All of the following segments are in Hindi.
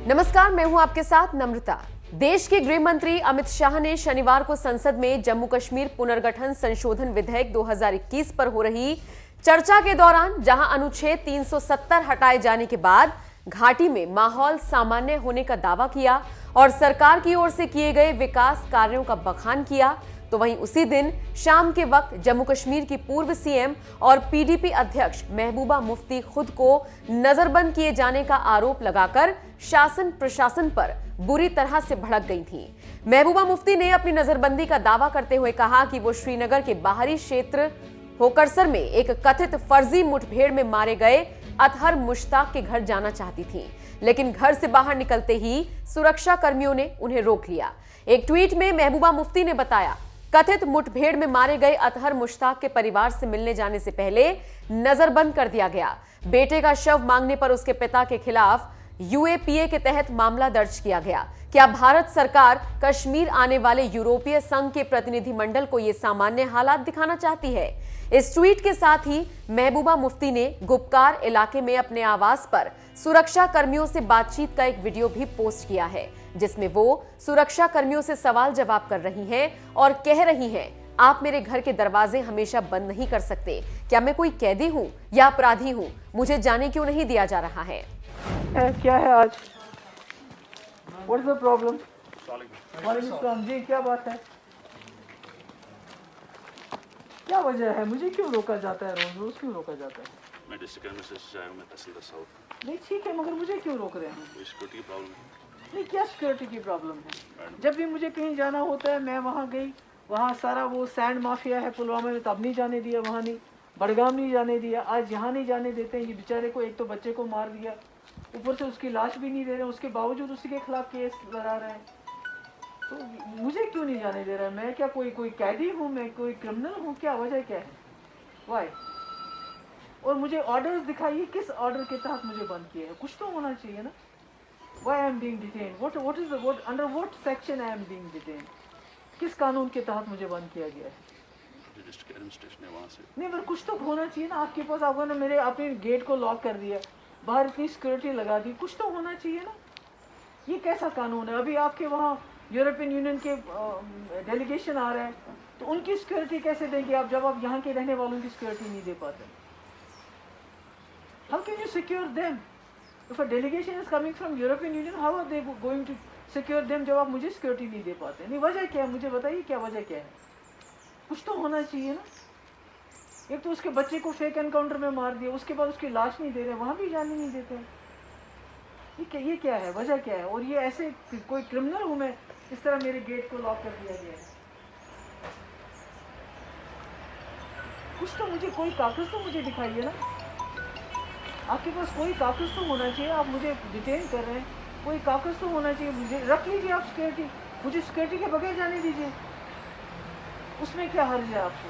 नमस्कार, मैं हूं आपके साथ नम्रता। देश के गृह मंत्री अमित शाह ने शनिवार को संसद में जम्मू कश्मीर पुनर्गठन संशोधन विधेयक 2021 पर हो रही चर्चा के दौरान जहां अनुच्छेद 370 हटाए जाने के बाद घाटी में माहौल सामान्य होने का दावा किया और सरकार की ओर से किए गए विकास कार्यों का बखान किया, तो वहीं उसी दिन शाम के वक्त जम्मू कश्मीर की पूर्व सीएम और पीडीपी अध्यक्ष महबूबा मुफ्ती खुद को नजरबंद किए जाने का आरोप लगाकर शासन प्रशासन पर बुरी तरह से भड़क गई थी। महबूबा मुफ्ती ने अपनी नजरबंदी का दावा करते हुए कहा कि वो श्रीनगर के बाहरी क्षेत्र होकरसर में एक कथित फर्जी मुठभेड़ में मारे गए अतहर मुश्ताक के घर जाना चाहती थी, लेकिन घर से बाहर निकलते ही सुरक्षा कर्मियों ने उन्हें रोक लिया। एक ट्वीट में महबूबा मुफ्ती ने बताया, कथित मुठभेड़ में मारे गए अतहर मुश्ताक के परिवार से मिलने जाने से पहले नजरबंद कर दिया गया। बेटे का शव मांगने पर उसके पिता के खिलाफ यूएपीए के तहत मामला दर्ज किया गया। क्या भारत सरकार कश्मीर आने वाले यूरोपीय संघ के प्रतिनिधिमंडल को ये सामान्य हालात दिखाना चाहती है? इस ट्वीट के साथ ही महबूबा मुफ्ती ने गुपकार इलाके में अपने आवास पर सुरक्षा कर्मियों से बातचीत का एक वीडियो भी पोस्ट किया है, जिसमें वो सुरक्षा कर्मियों से सवाल जवाब कर रही हैं और कह रही हैं, आप मेरे घर के दरवाजे हमेशा बंद नहीं कर सकते। क्या मैं कोई कैदी हूँ या अपराधी हूँ? मुझे जाने क्यों नहीं दिया जा रहा है? क्या है आज? What is the problem? वालेकुम जी, क्या बात है? क्या वजह है? मुझे क्यों रोका जाता है? रोज रोज क्यों रोका जाता है? मैं डिस्ट्रिक्ट मैजिस्ट्रेट से आया हूं, मैं तहसीलदार साउथ। नहीं ठीक है, मगर मुझे क्यों रोक रहे हैं? सिक्योरिटी की प्रॉब्लम है। नहीं, क्या सिक्योरिटी की प्रॉब्लम है? जब भी मुझे कहीं जाना होता है, मैं वहाँ गई, वहाँ सारा वो सैंड माफिया है पुलवामा में, तब नहीं जाने दिया, वहाँ नहीं, बड़गाम नहीं जाने दिया, आज यहाँ नहीं जाने देते हैं। ये बेचारे को, एक तो बच्चे को मार दिया, ऊपर से उसकी लाश भी नहीं दे रहे, उसके बावजूद उसी के खिलाफ केस लड़ा रहे हैं। तो मुझे क्यों नहीं जाने दे रहा है? मैं क्या कोई कैदी हूँ? मैं कोई क्रिमिनल हूँ? क्या वजह क्या है? वाई? और मुझे ऑर्डर्स दिखाइए, किस ऑर्डर के तहत मुझे बंद किया है? कुछ तो होना चाहिए ना। Why I am being detained? What is the under what section I am being detained? किस कानून के तहत मुझे बंद किया गया है? डिस्ट्रिक्ट एडमिनिस्ट्रेशन है वहां से। नहीं, पर कुछ तो होना चाहिए ना आपके पास। आपने मेरे अपने गेट को लॉक कर दिया, बाहर इतनी सिक्योरिटी लगा दी, कुछ तो होना चाहिए ना। ये कैसा कानून है? अभी आपके वहाँ यूरोपियन यूनियन के डेलीगेशन आ रहे हैं, तो उनकी सिक्योरिटी कैसे देंगे आप, जब आप यहाँ के रहने वालों की सिक्योरिटी नहीं दे पाते? How can you secure them? If a delegation is coming from European Union, how are they going to secure them जब आप मुझे सिक्योरिटी नहीं दे पाते? नहीं, वजह क्या है? मुझे बताइए, क्या वजह क्या है? कुछ तो होना चाहिए ना। एक तो उसके बच्चे को फेक एनकाउंटर में मार दिया, उसके बाद उसकी लाश नहीं दे रहे, वहाँ भी जाने नहीं देते। ये क्या है? वजह क्या है? और ये ऐसे कोई क्रिमिनल हूँ मैं, इस तरह मेरे गेट को लॉक कर दिया गया है? कुछ तो मुझे, कोई कागज तो मुझे दिखाइए ना। आपके पास कोई कागज तो होना चाहिए। आप मुझे डिटेन कर रहे हैं, कोई कागज तो होना चाहिए। मुझे रख लीजिए आप सिक्योरिटी, मुझे सिक्योरिटी के बगैर जाने दीजिए, उसमें क्या हर्ज है आपको?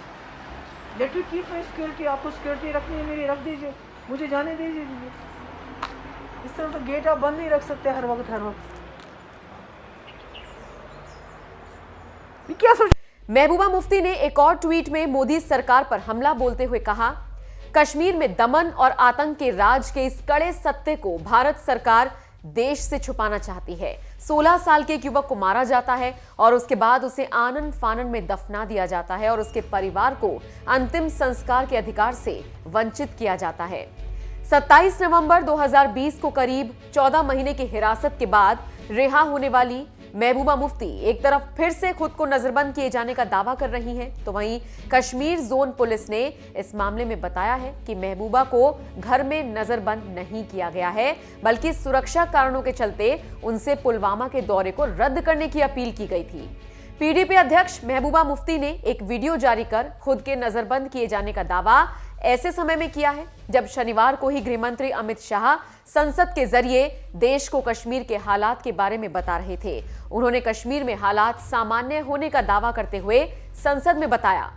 Let you keep my security. आपको सिक्योरिटी रखनी है मेरी, रख दीजिए, मुझे जाने दीजिए। इस तरह तो गेट आप बंद नहीं रख सकते हर वक्त। क्या सोच? महबूबा मुफ्ती ने एक और ट्वीट में मोदी सरकार पर हमला बोलते हुए कहा, कश्मीर में दमन और आतंक के राज के इस कड़े सत्य को भारत सरकार देश से छुपाना चाहती है। 16 साल के एक युवक को मारा जाता है और उसके बाद उसे आनन फानन में दफना दिया जाता है और उसके परिवार को अंतिम संस्कार के अधिकार से वंचित किया जाता है। 27 नवंबर 2020 को करीब 14 महीने की हिरासत के बाद रिहा होने वाली महबूबा मुफ्ती एक तरफ फिर से खुद को नजरबंद किए जाने का दावा कर रही हैं, तो वहीं कश्मीर जोन पुलिस ने इस मामले में बताया है कि महबूबा को घर में नजरबंद नहीं किया गया है, बल्कि सुरक्षा कारणों के चलते उनसे पुलवामा के दौरे को रद्द करने की अपील की गई थी। पीडीपी अध्यक्ष महबूबा मुफ्ती ने एक वीडियो जारी कर खुद के नजरबंद किए जाने का दावा ऐसे समय में किया है जब शनिवार को ही गृह मंत्री अमित शाह संसद के जरिए देश को कश्मीर के हालात के बारे में बता रहे थे। उन्होंने कश्मीर में हालात सामान्य होने का दावा करते हुए संसद में बताया,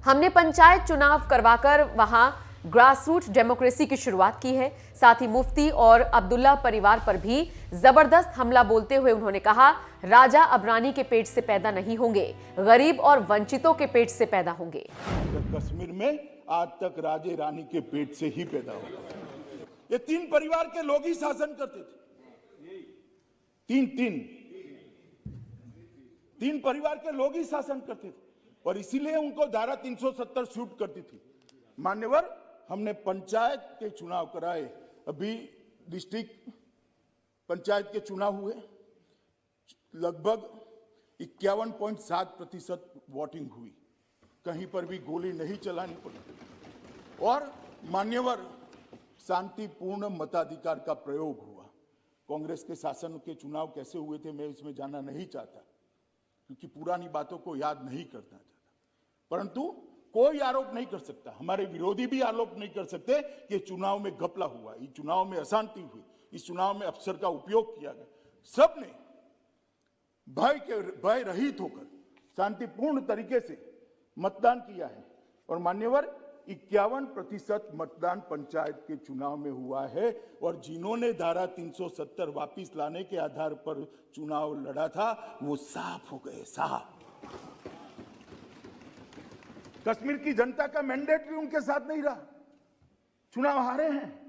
हमने पंचायत चुनाव करवाकर वहां ग्रासरूट डेमोक्रेसी की शुरुआत की है। साथ ही मुफ्ती और अब्दुल्ला परिवार पर भी जबरदस्त हमला बोलते हुए उन्होंने कहा, राजा अब रानी के पेट से पैदा नहीं होंगे, गरीब और वंचितों के पेट से पैदा होंगे। कश्मीर में आज तक राजे रानी के पेट से ही पैदा हुआ। ये तीन परिवार के लोग ही शासन करते थे। तीन परिवार के लोग ही शासन करते थे और इसीलिए उनको धारा 370 शूट करती थी। मान्यवर, हमने पंचायत के चुनाव कराए, अभी डिस्ट्रिक्ट पंचायत के चुनाव हुए, लगभग 51.7% वोटिंग हुई, कहीं पर भी गोली नहीं चलानी पड़ी और मान्यवर शांतिपूर्ण मताधिकार का प्रयोग हुआ। कांग्रेस के शासन के चुनाव कैसे हुए थे मैं इसमें जानना नहीं चाहता, क्योंकि पुरानी बातों को याद नहीं करना चाहता, परंतु कोई आरोप नहीं कर सकता, हमारे विरोधी भी आरोप नहीं कर सकते कि चुनाव में घपला हुआ, इस चुनाव में अशांति हुई, इस चुनाव में अफसर का उपयोग किया गया। सबने भय रहित होकर शांतिपूर्ण तरीके से मतदान किया है और मान्यवर 51% मतदान पंचायत के चुनाव में हुआ है और जिन्होंने धारा 370 वापिस लाने के आधार पर चुनाव लड़ा था वो साफ हो गए, साफ। कश्मीर की जनता का मैंडेट भी उनके साथ नहीं रहा, चुनाव हारे हैं।